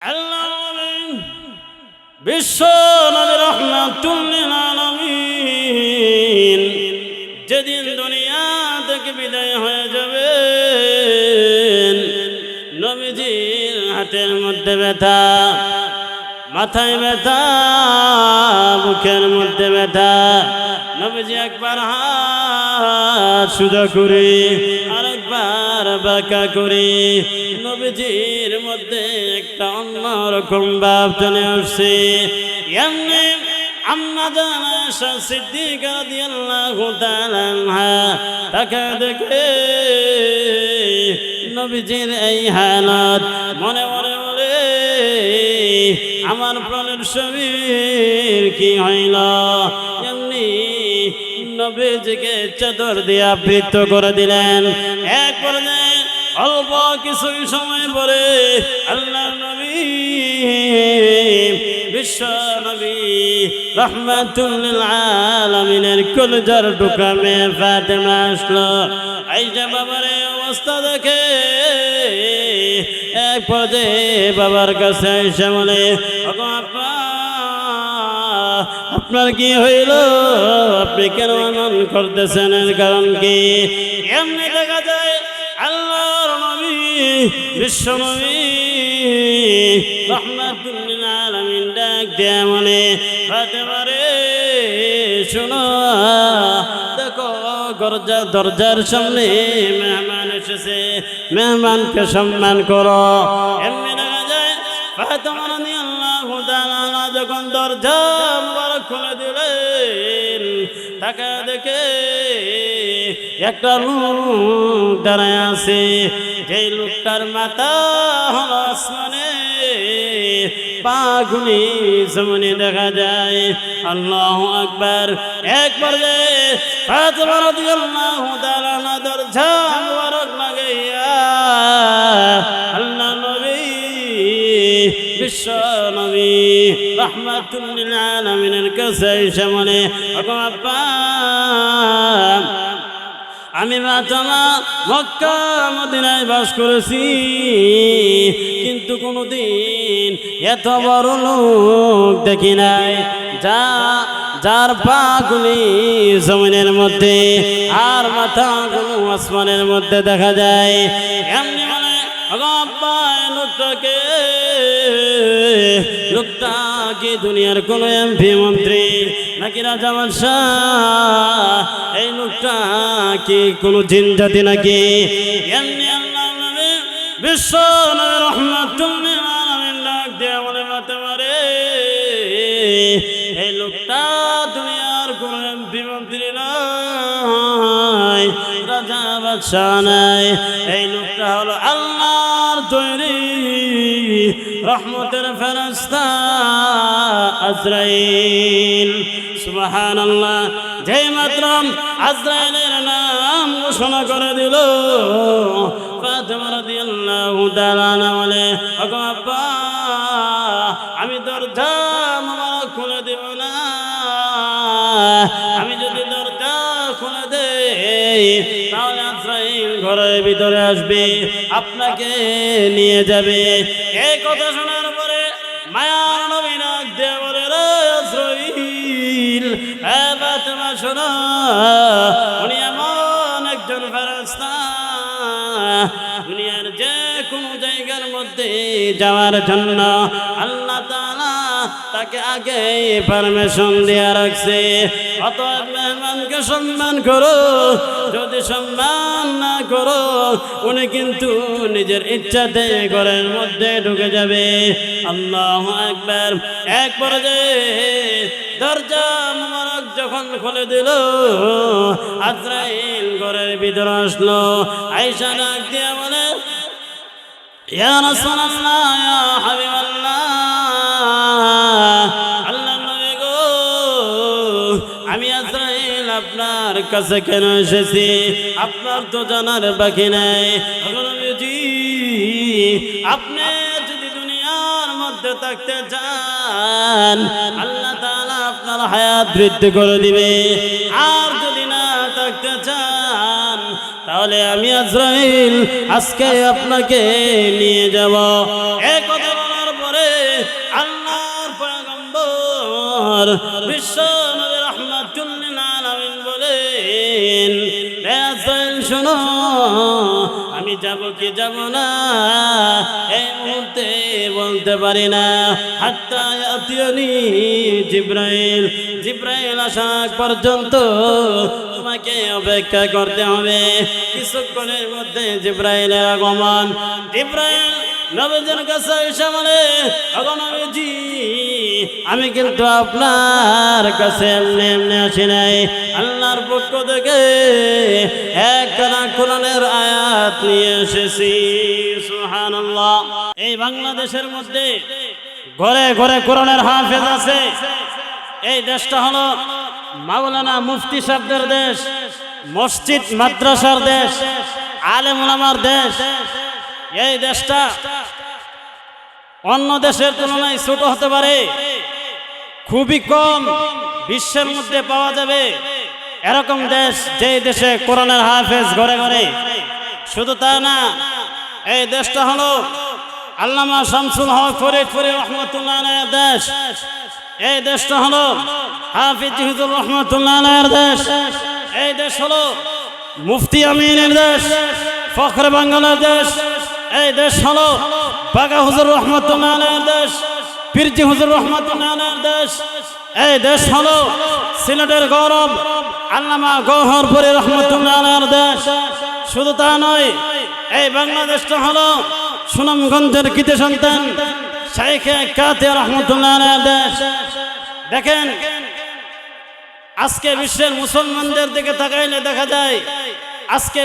আল্লাহ বিশ্ব নবী রাহমাতুল লিল আলামিন যেদিন দুনিয়া থেকে বিদায় হয়ে যাবে, নবীজির হাতের মধ্যে ব্যথা, মাথায় ব্যথা, বুকের মধ্যে ব্যথা। নবীজি একবার হাত সোজা করে আরেকবার বাঁকা করে নবীজির মধ্যে একটা অন্যরকম ভাব চলে আসছে। এমনি আম্মা জান আয়েশা সিদ্দিকা রাদিয়াল্লাহু তাআলা আনহা তাকে দেখে নবীজির এই হালত মনে মনে বলে, আমার প্রাণের শরীর কি হইল? এমনি নবীজিকে চাদর দিয়ে আবৃত করে দিলেন। এক পর্যায়ে অল্প কিছু সময় পরে আল্লাহ নবী বিশ্ব নবী রাহমাতুল লিল আলামিনের কলিজার টুকরা মেয়ে ফাতেমা আসলো। আয়েশা বাবার অবস্থা দেখে এক পর্যায়ে বাবার কাছে এসে বলে, আপনার কি হইল? আপনি কেন এমন করতেছেন? এর কারণ কি? এমনি দেখা যায় আল্লাহর নবী বিশ্ব নবী রাহমাতুল লিল আলামিন ডাক দিয়ে বলে, ফাতেমা রে শোনো, দেখো দরজার সামনে মেহমান এসেছে, মেহমানকে সম্মান করো। এমনি দেখা যায় ফাতেমা রাদিয়াল্লাহু তাআলা যখন দরজা মুবারক খুলে দিলেন, তাকে দেখে একটা লোক দাঁড়ায় আছে। যে লোকটার মাথা হলো আসমানে, পাগুনি জমিনে দেখা যায়। আল্লাহু আকবার। একবার যে ফাতেমা রাদিয়াল্লাহু তাআলা দরজা মুবারক লাগাইয়া আল্লাহ নবী বিশ্ব নবী রাহমাতুল লিল আলামিনের কাছে এসে বলে, আব্বা, আমি ফাতেমা মক্কা মদিনায় বাস করেছি, কিন্তু কোনোদিন এত বড় লোক দেখি নাই, যার পাগুলি জমিনের মধ্যে আর মাথাগুলো আসমানের মধ্যে দেখা যায়। এমনি মানে আব্বা, লোকটা কি দুনিয়ার কোন এমপি মন্ত্রী নাকি রাজা বাদশাহ? এই লোকটা কি কোন জিন জাতি নাকি? এমনি আল্লাহ নবী বিশ্ব নবী রাহমাতুল লিল আলামিন ডাক দিয়ে বলে, ফাতেমা রে, এই লোকটা দুনিয়ার কোন এমপি মন্ত্রী নাই, রাজা বাদশাহ নাই। এই লোকটা হলো আল্লাহর তৈরি রহমতের ফেরেশতা আজরাইল। সুবহানাল্লাহ। যেই মাত্র আজরাইলের নাম ঘোষণা করে দিল, ফাতেমা রাদিয়াল্লাহু তাআলা বলে, আব্বা, আমি দরজা মুবারক খুলে দেব না। আমি যদি দরজা খুলে দেই তাহলে আজরাইল ঘরের ভিতরে আসবে, আপনাকে নিয়ে যাবে। এই কথা শোনার পরে মায়ার নবী ডাক দিয়ে বলে, রে আজরাইল, ফাতেমা শোনো, উনি এমন একজন ফেরেশতা, দুনিয়ার যে কোনো জায়গার মধ্যে যাওয়ার জন্য আল্লাহ তাআলা তাকে আগে পারমিশন দেয়া রাখছে। অতএব মেহমানকে সম্মান করো, যদি সম্মান না করো উনি কিন্তু নিজের ইচ্ছাতে ঘরের মধ্যে ঢুকে যাবে। আল্লাহু আকবার। এক পর্যায়ে দরজা মুবারক যখন খুলে দিল, আজরাইল ঘরের ভিতরে আসলো। আয়েশা ডাক দিয়ে বলে, ইয়া রাসূলুল্লাহ, ইয়া হাবিবাল্লাহ, আল্লাহ নবী গো, আমি আজরাইল আপনার কাছে কেন এসেছি আপনার তো জানার বাকি নাই। নবীজি, আপনি যদি দুনিয়ার মধ্যে থাকতে চান, আল্লাহ তাআলা আপনার হায়াত বৃদ্ধি করে দিবে, আর যদি না থাকতে চান তাহলে আমি আজরাইল আজকে আপনাকে নিয়ে যাব। এই কথা বলার পরে পর বিশ্ব নবী রাহমাতুল লিল আলামিন বলেন, হে আজরাইল শোনো, আমি যাব কি যাব না এই মুহূর্তে বলতে পারি না। হাত্তা ইয়াতিয়ানি জিবরাইল, জিবরাইল আসা পর্যন্ত তোমাকে অপেক্ষা করতে হবে। কিছুক্ষণের মধ্যে জিবরাইলের আগমন। জিবরাইল নবীজির কাছে এসে বলে, ওগো নবীজি, আমি কিন্তু আপনার কাছে এমনি এমনি আসি নাই, আল্লাহর পক্ষ থেকে একখানা কোরআনের আয়াত নিয়ে এসেছি। সুবহানাল্লাহ। এই বাংলাদেশের মধ্যে ঘরে ঘরে কোরআনের হাফেজ আছে। এই দেশটা হলো মাওলানা মুফতি সাহেবদের দেশ, মসজিদ মাদ্রাসার দেশ, আলেম ওলামার দেশ। এই দেশটা অন্য দেশের তুলনায় ছোট হতে পারে, খুবই কম বিশ্বের মধ্যে পাওয়া যাবে এরকম দেশ, যে দেশে কোরআনের হাফেজ ঘরে ঘরে। শুধু তা না, এই দেশটা হলো আল্লামা শামসুল হক ফরিদপুরি রহমাতুল্লাহ আলাইহির দেশ। এই দেশটা হলো হাফিজ হুজুর রহমাতুল্লাহ আলাইহির দেশ। এই দেশ হলো মুফতি আমিনের দেশ, ফখরে বাংলার দেশ। এই দেশ হলো বাগা হুজুর রহমাতুল্লাহ আলাইহির দেশ, পীরজি হুজুর রহমাতুল্লাহ আলাইহির দেশ। এই দেশ হলো সিলেটের গৌরব আল্লামা গওহরপুরি রহমাতুল্লাহ আলাইহির দেশ। শুধু তা নয়, এই বাংলাদেশটা হলো সুনামগঞ্জের কৃতি সন্তান শাইখে কাতিয়া রহমাতুল্লাহ আলাইহির দেশ। দেখেন, আজকে বিশ্বের মুসলমানদের দিকে তাকাইলে দেখা যায় আজকে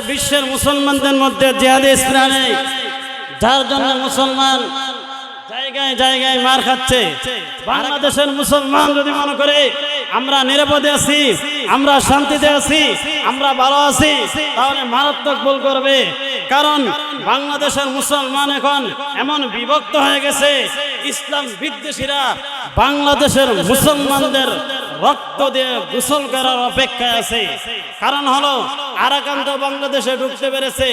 বিশ্বের মুসলমানদের মধ্যে জিহাদে ইসলাম নেই, যার জন্য মুসলমান জায়গায় জায়গায় মার খাচ্ছে। বাংলাদেশের মুসলমান যদি মনে করে আমরা নিরাপদে আছি, আমরা শান্তিতে আছি, আমরা ভালো আছি, তাহলে মারাত্মক ভুল করবে। কারণ বাংলাদেশের মুসলমান এখন এমন বিভক্ত হয়ে গেছে, ইসলাম বিদ্বেষীরা বাংলাদেশের মুসলমানদের রক্ত দিয়ে গোসল করার অপেক্ষায় আছে। কারণ হলো আরাকান তো বাংলাদেশে ঢুকতে পেরেছে,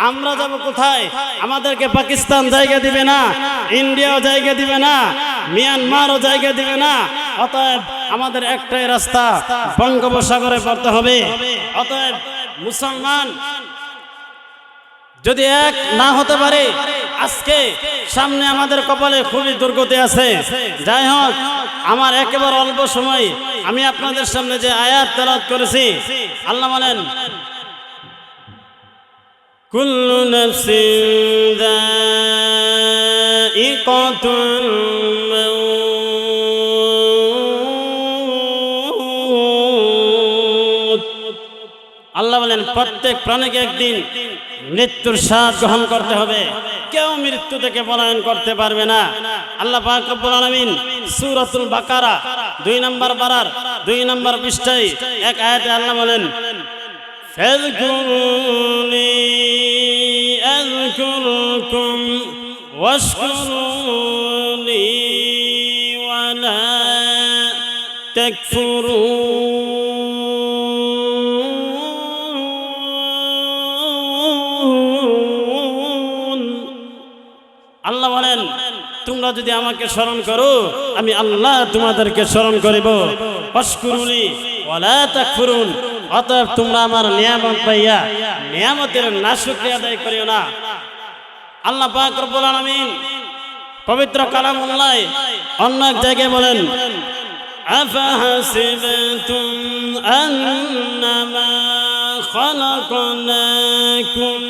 আমরা যাব কোথায়? আমাদেরকে পাকিস্তান জায়গা দিবে না, ইন্ডিয়াও জায়গা দিবে না, মিয়ানমারও জায়গা দিবে না। অতএব আমাদের একটাই রাস্তা, বঙ্গোপসাগরে পড়তে হবে। অতএব মুসলমান যদি এক না হতে পারে, আজকে সামনে আমাদের কপালে খুবই দুর্গতি আছে। যাই হোক, আমার একেবারে অল্প সময় আমি আপনাদের সামনে যে আয়াত তেলাওয়াত করেছি, আল্লাহ বলেন, কুল্লু নাফসিন যায়িকাতুল মাউত। আল্লাহ বলেন, প্রত্যেক প্রাণীকে একদিন মৃত্যুর স্বাদ গ্রহণ করতে হবে, কেউ মৃত্যু থেকে পলায়ন করতে পারবে না। আল্লাহ পাক রব্বুল আলামিন সূরাতুল বাকারা 2 নম্বর পারার 2 নম্বর পৃষ্ঠায় এক আয়াতে আল্লাহ বলেন, ফাযকুরুনি আযকুরুকুম ওয়াশকুরুনি ওয়ালা তাকফুরুন। আল্লাহ বলেন, তোমরা যদি আমাকে স্মরণ করো, আমি আল্লাহ তোমাদেরকে স্মরণ করিব। ওয়াশকুরুনি ওয়ালা তাকফুরুন। অতএব তোমরা আমার নিয়ামত পাইয়া নিয়ামতের নাশুকরিয়া আদায় করিও না। আল্লাহ পাক রব্বুল আলামিন পবিত্র কালামুল্লাহ অন্য এক জায়গায় বলেন, আফাহাসিবতুম আন্নামা খালাকনাকুম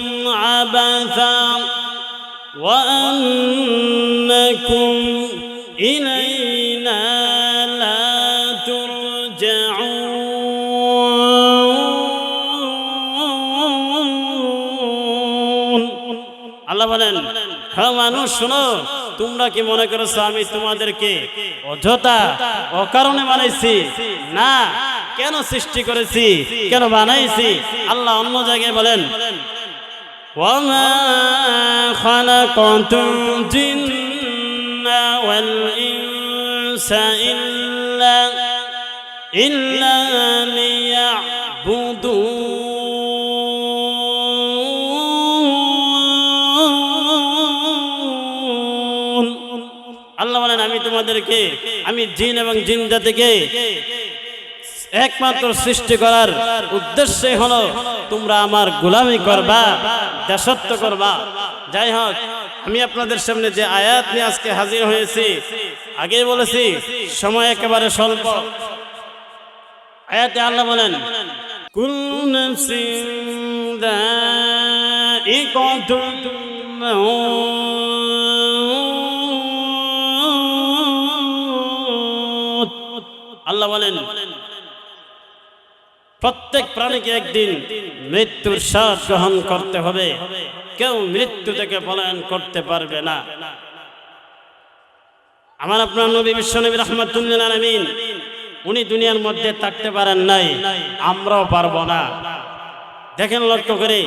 আবাসা وأنكم إلينا لا ترجعون। আল্লাহ বলেন, হ্যাঁ মানুষ শোনো, তোমরা কি মনে করেছো আমি তোমাদেরকে অযথা অকারণে বানাইছি? না, কেন সৃষ্টি করেছি, কেন বানাইছি? আল্লাহ অন্য জায়গায় বলেন, وما خلقت الجن والإنس إلا ليعبدون। আল্লাহ বলেন আমি জিন এবং জিন জাতিকে একমাত্র সৃষ্টি করার উদ্দেশ্যে হলো তোমরা আমার গোলামি করবা, দাসত্ব করবা। যাই হোক, আমি আপনাদের সামনে যে আয়াত নিয়ে আজকে হাজির হয়েছি, আগে বলেছি সময় একেবারে স্বল্প। আয়াতে আল্লাহ বলেন, কুল্লু নাফসিন যায়িকাতুল মাউত। আল্লাহ বলেন প্রত্যেক প্রাণীকে একদিন মৃত্যুর স্বাদ গ্রহণ করতে হবে, কেউ মৃত্যু থেকে পলায়ন করতে পারবে না। আমার আপনার নবী বিশ্বনবী রাহমাতুল লিল আলামিন, উনি দুনিয়ার মধ্যে থাকতে পারেন নাই, আমরাও পারবো না। দেখেন লক্ষ্য করে,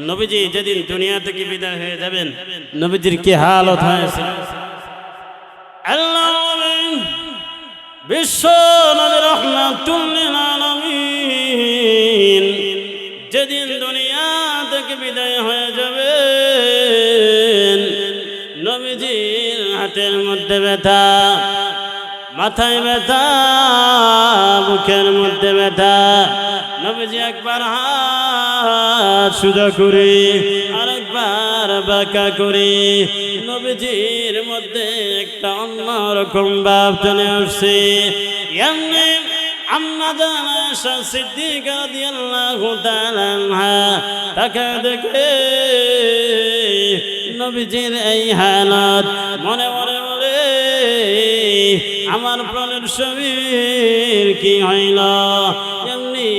নবীজি যেদিন দুনিয়া থেকে বিদায় হয়ে যাবেন, নবীজির কি হালত হয়েছিল। আল্লাহ বলেন, বিশ্ব নবী রাহমাতুল লিল আলামিন যেদিন দুনিয়া থেকে বিদায় হয়ে যাবেন, নবীজির হাতের মধ্যে ব্যথা, মাথায় ব্যথা, বুকের মধ্যে ব্যথা। নবীজি একবার হাত সোজা করে আরেকবার বাঁকা করে, নবীজির মধ্যে একটা অন্যরকম ভাব চলে আসছে। এমনি আম্মা জান আয়েশা সিদ্দিকা রাদিয়াল্লাহু তাআলা আনহা তাকে দেখে নবীজির এই হালত মনে মনে বলে, আমার প্রাণের শরীর কি হইল। এমনি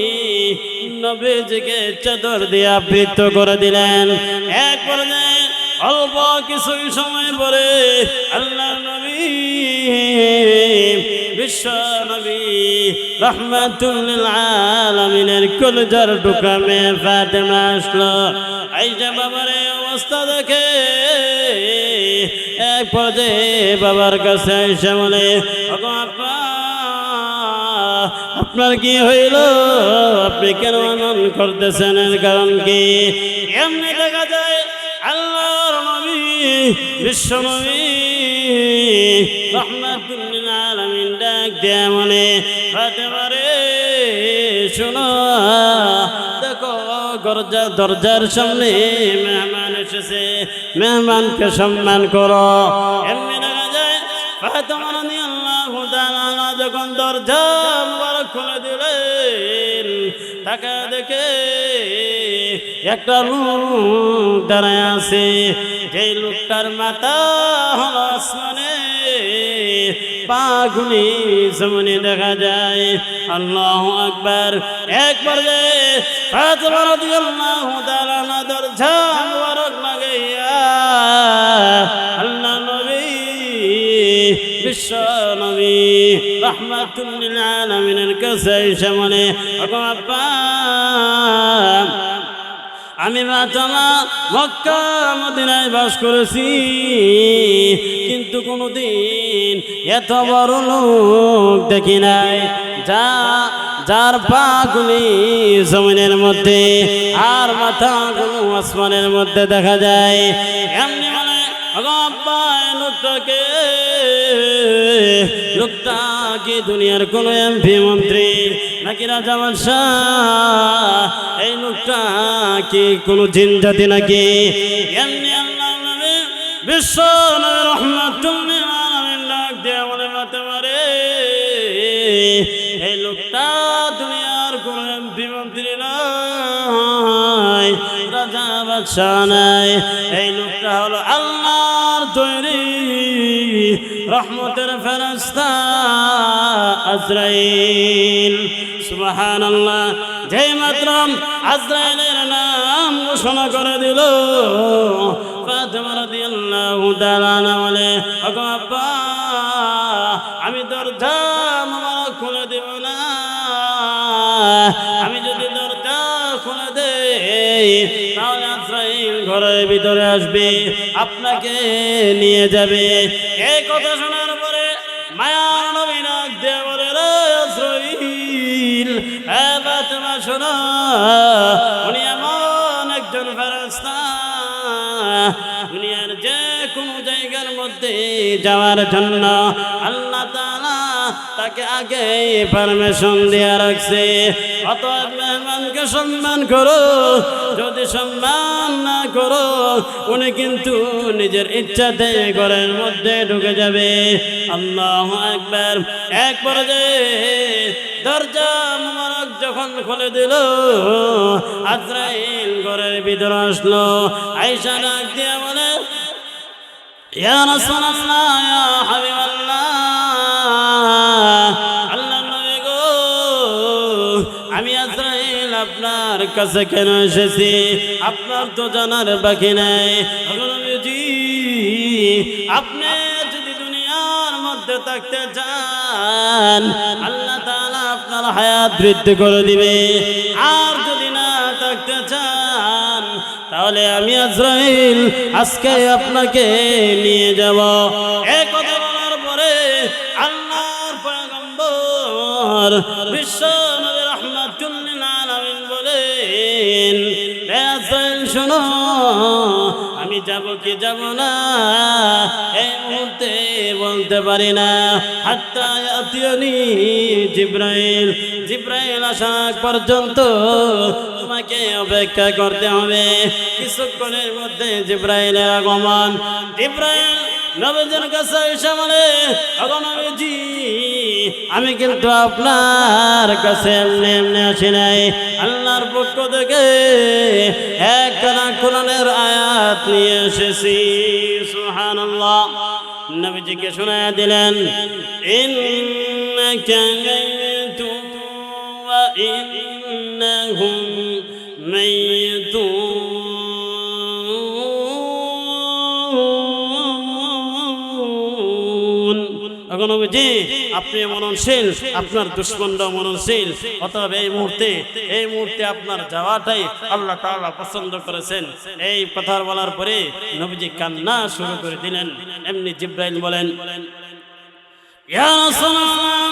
নবীজিকে চাদর দিয়ে আবৃত করে দিলেন। এক পর্যায়ে অল্প কিছু সময় পরে আল্লাহ নবী বিশ্ব নবী রাহমাতুল লিল আলামিনের কলিজার টুকরা মেয়ে ফাতেমা আসলো। এই যে বাবার এই অবস্থা দেখে এক পর্যায়ে বাবার কাছে এসে বলে, ওগো আব্বা, আপনার কি হইল? আপনি কেন মন করতেছেন? এর কারণ কি? এমনি দেখা যায় আল্লাহর নবী বিশ্ব নবী রাহমাতুল লিল আলামিন ডাক দেয়া বলে, ফাতেমা রে শোনো, দেখো দরজার সামনে মেহমান এসেছে, মেহমানকে সম্মান করো। এমনি দেখা যায় ফাতেমা রাদিয়াল্লাহু তাআলা যখন দরজা মুবারক খুলে দিলেন, তাকে দেখে একটা লোক দাঁড়ায় আছে। যে লোকটার মাথা হলো আসমানে, পাগুলি জমিনে দেখা যায়। আল্লাহু আকবার। একবার যে ফাতেমা রাদিয়াল্লাহু তাআলা দরজা মুবারক লাগাইয়া আল্লাহ নবী বিশ্ব নবী রাহমাতুল লিল আলামিনের কাছে এসে বলে, ওগো আব্বা, আমি ফাতেমা মক্কা মদিনায় বাস করেছি, কিন্তু কোনোদিন এত বড় লোক দেখি নাই, যার পাগুলি জমিনের মধ্যে আর মাথাগুলো আসমানের মধ্যে দেখা যায়। এমনি মানে লোকটা কি দুনিয়ার কোন এমপি মন্ত্রী নাকি রাজা বাদশাহ? এই লোকটা কি কোন জিন জাতি নাকি? এমনি আল্লাহ নবী বিশ্ব নবী রাহমাতুল লিল আলামিন ডাক দিয়ে বলে, ফাতেমা রে, এই লোকটা দুনিয়ার কোন এমপি মন্ত্রী নাই, রাজা বাদশাহ নাই, এই লোকটা হলো আল্লাহর তৈরি রহমতের ফেরেশতা আজরাইল। সুবহানাল্লাহ। যেই মাত্র আজরাইলের নাম ঘোষণা করে দিল, ফাতেমা রাদিয়াল্লাহু তাআলা বলে, ওগো আব্বা, আমি দরজা মুবারক খুলে দেব না। আমি যদি দরজা খুলে দেই তাহলে আজরাইল ঘরের ভিতরে আসবে, আপনাকে নিয়ে যাবে। এই কথা শোনার পরে মায়ার নবী ডাক দিয়ে বলে, রে আজরাইল, ফাতেমা শোনো, উনি এমন একজন ফেরেশতা, দুনিয়ার যে কোনো জায়গার মধ্যে যাওয়ার জন্য আল্লাহ তাআলা তাকে আগে পারমিশন দিয়ে রাখছে। অতএব মেহমানকে সম্মান করো, যদি সম্মান না করো উনি কিন্তু নিজের ইচ্ছাতে ঘরের মধ্যে ঢুকে যাবে। আল্লাহু আকবার। এক পর্যায়ে দরজা মুবারক যখন খুলে দিল, আজরাইল ঘরের ভিতরে আসলো। আয়েশা ডাক দিয়ে বলে, ইয়া রাসূলুল্লাহ, ইয়া হাবিবাল্লাহ, আল্লাহর নবী গো, আমি আজরাইল আপনার কাছে কেন এসেছি আপনার তো জানার বাকি নাই। নবীজি, আপনি যদি দুনিয়ার মধ্যে থাকতে চান আল্লাহ তাআলা আপনার হায়াত বৃদ্ধি করে দিবে, আর যদি না থাকতে চান তাহলে আমি আজরাইল আজকে আপনাকে নিয়ে যাব। এই কথা বলার পরে আল্লাহর পয়গম্বর বিশ্ব নবী রাহমাতুল লিল আলামিন বলেন, হে আজরাইল শোনো, আমি যাব কি যাব না এই মুহূর্তে বলতে পারি না। হাত্তা ইয়াতিয়ানি জিবরাইল, জিবরাইল আসা পর্যন্ত তোমাকে অপেক্ষা করতে হবে। কিছুক্ষণের মধ্যে জিবরাইলের আগমন। জিবরাইল নবীজির কাছে এসে বলে, ওগো নবীজি, আমি কিন্তু আপনার কাছে এমনি এমনি আসি নাই, আল্লাহর পক্ষ থেকে একখানা কোরআনের আয়াত নিয়ে এসেছি। সুবহানাল্লাহ। নবীজিকে শোনায়া দিলেন, ইন্নাকা মাইতুন ওয়া ইন্নাহুম মাইতুন। নবীজি, আপনি মননশীল, আপনার দুশমনরা মননশীল। অতএব এই মুহূর্তে আপনার যাওয়াটাই আল্লাহ তাআলা পছন্দ করেছেন। এই কথা বলার পরে নবীজি কান্না শুরু করে দিলেন। এমনি জিবরাইল বলেন, ইয়া রাসূলুল্লাহ,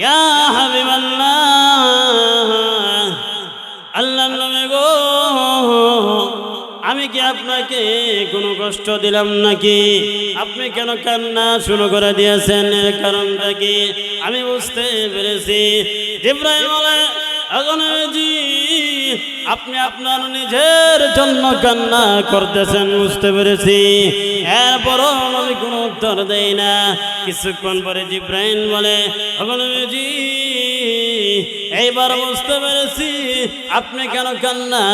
ইয়া হাবিবাল্লাহ, আল্লাহর নবী গো, আমি কি আপনাকে কোনো কষ্ট দিলাম নাকি? আপনি কেন কান্না শুরু করে দিয়েছেন? এর কারণটা কি? আমি বুঝতে পেরেছি। জিবরাইল বলে, ওগো নবীজি, আপনি আপনার নিজের জন্য কান্না করতেছেন, বুঝতে পেরেছি। এরপরও নবী কোনো উত্তর দেয় না। কিছুক্ষণ পরে জিবরাইল বলে, ওগো নবীজি, এইবার বুঝতে পেরেছি আপনি কেন কান্না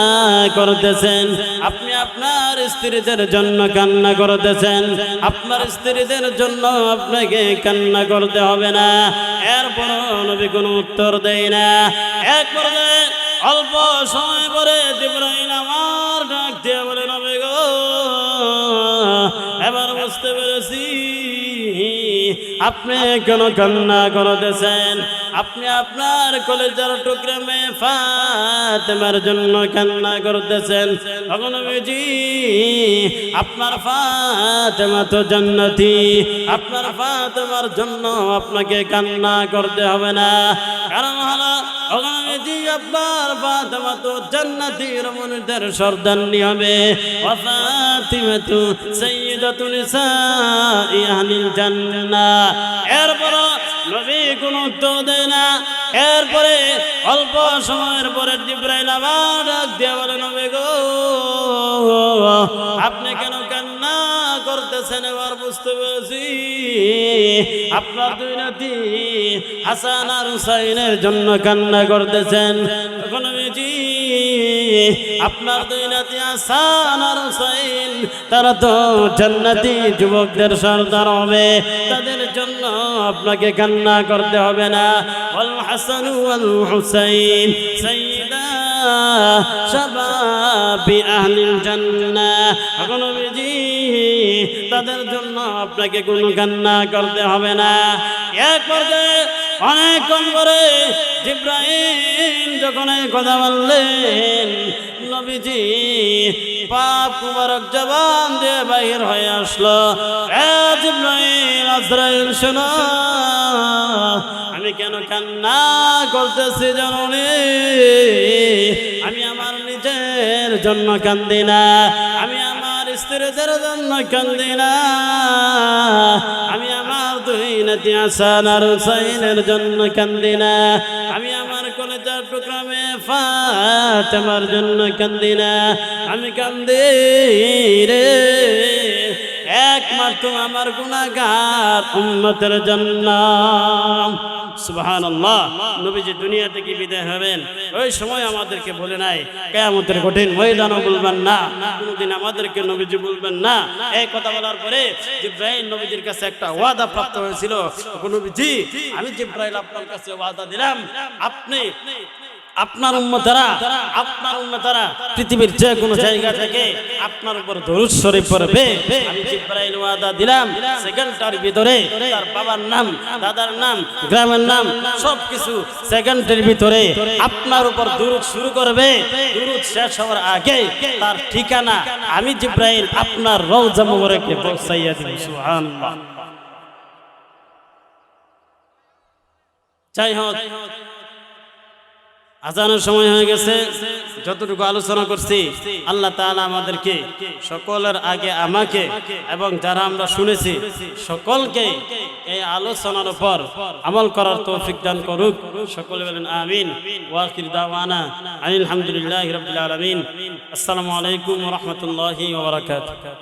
করতেছেন। আপনি আপনার স্ত্রীদের জন্য কান্না করতেছেন, আপনার স্ত্রীদের জন্য আপনাকে কান্না করতে হবে না। এরপরও নবী কোনো উত্তর দেয় না। এক পর্যায়ে অল্প সময় পরে জিবরাইল আমার ডাক দিয়ে বলে, নবী গো, এবার বুঝতে পেরেছি আপনি কেন কান্না করতেছেন। আপনি আপনার কলেজার টুকরা মেয়ে ফাতেমার জন্য কান্না করতেছেন। ওগো নবীজি, আপনার ফাতেমা তো জান্নাতি, আপনার ফাতেমার জন্য আপনাকে কান্না করতে হবে না। কারণ হলো, ওগো নবীজি, আপনার ফাতেমা তো জান্নাতি রমণীদের সর্দারনি হবে। ওয়া ফাতিমাতু সাইয়্যিদাতু নিসাই আহলিল জান্নাহ। এরপর নবী কোনো উত্তর দেয় না। এরপরে অল্প সময়ের পরে জিবরাইল আবার ডাক দিয়ে বলে, নবী গো, আপনি কেন কান্না করতেছেন? এবার বুঝতে পেরেছি আপনার দুই নাতি হাসান আর হুসাইনের জন্য কান্না করতেছেন। নবীজি, আপনার দুই নাতি হাসান আর হুসাইন তারা তো জান্নাতি যুবকদের সর্দার হবে, তাদের জন্য আপনাকে কান্না করতে হবে না। ওয়াল হাসান ওয়াল হুসাইন সাইয়্যিদা শাবাবি আহলিল জান্নাহ। নবীজি, তাদের জন্য আপনাকে কোনো কান্না করতে হবে না। এক পর্যায়ে অনেকক্ষণ পরে জিবরাইল যখন এই কথা বললেন, নবীজি পাক মুবারক জবান দিয়ে বাহির হয়ে আসলো, এ জিবরাইল, আজরাইল শোনো, আমি কেন কান্না করতেছি জানো নে? আমি আমার নিজের জন্য কান্দি না, আমি আমার স্ত্রীদের জন্য কান্দি না, আমি আমার দুই নাতি হাসান আর হুসাইনের জন্য কান্দি না, আমি আমার কলেজার টুকরা মেয়ে ফাতেমার জন্য কান্দি না, আমি কান্দি রে একমাত্র আমার গুনাহগার উম্মতের জন্য। সুবহানাল্লাহ। নবীজি দুনিয়া থেকে বিদায় হবেন, ওই সময় আমাদেরকে বলে নাই কিয়ামতের কঠিন ময়দানও বলবেন না, কোনদিন আমাদেরকে নবীজি বলবেন না। এই কথা বলার পরে জিবরাইল নবীজির কাছে একটা ওয়াদা প্রাপ্ত হয়েছিল, নবীজি আমি জিবরাইল আপনার কাছে ওয়াদা দিলাম, আপনি আপনার উম্মতেরা পৃথিবীর যে কোনো জায়গা থেকে আপনার উপর দরুদ শরীফ পড়বে। আমি জিবরাইল ওয়াদা দিলাম সেকেন্ডটার ভিতরে তার বাবার নাম, দাদার নাম, গ্রামের নাম সবকিছু সেকেন্ডের ভিতরে আপনার উপর দরুদ শুরু করবে। দরুদ শেষ হওয়ার আগে তার ঠিকানা আমি জিবরাইল আপনার রওজা মুবারকে পৌঁছাইয়া দিব। সুবহানাল্লাহ। যাই হোক, আজানের সময় হয়ে গেছে। যতটুকু আলোচনা করছি আল্লাহ তাআলা আমাদেরকে সকলের আগে আমাকে এবং যারা আমরা শুনেছি সকলকে এই আলোচনার উপর আমল করার তৌফিক দান করুক। সকলে বলেন আমিন। ওয়া আখির দাওয়ানা আলহামদুলিল্লাহি রাব্বিল আলামিন। আসসালামু আলাইকুম ওয়া রাহমাতুল্লাহি ওয়া বারাকাতুহু।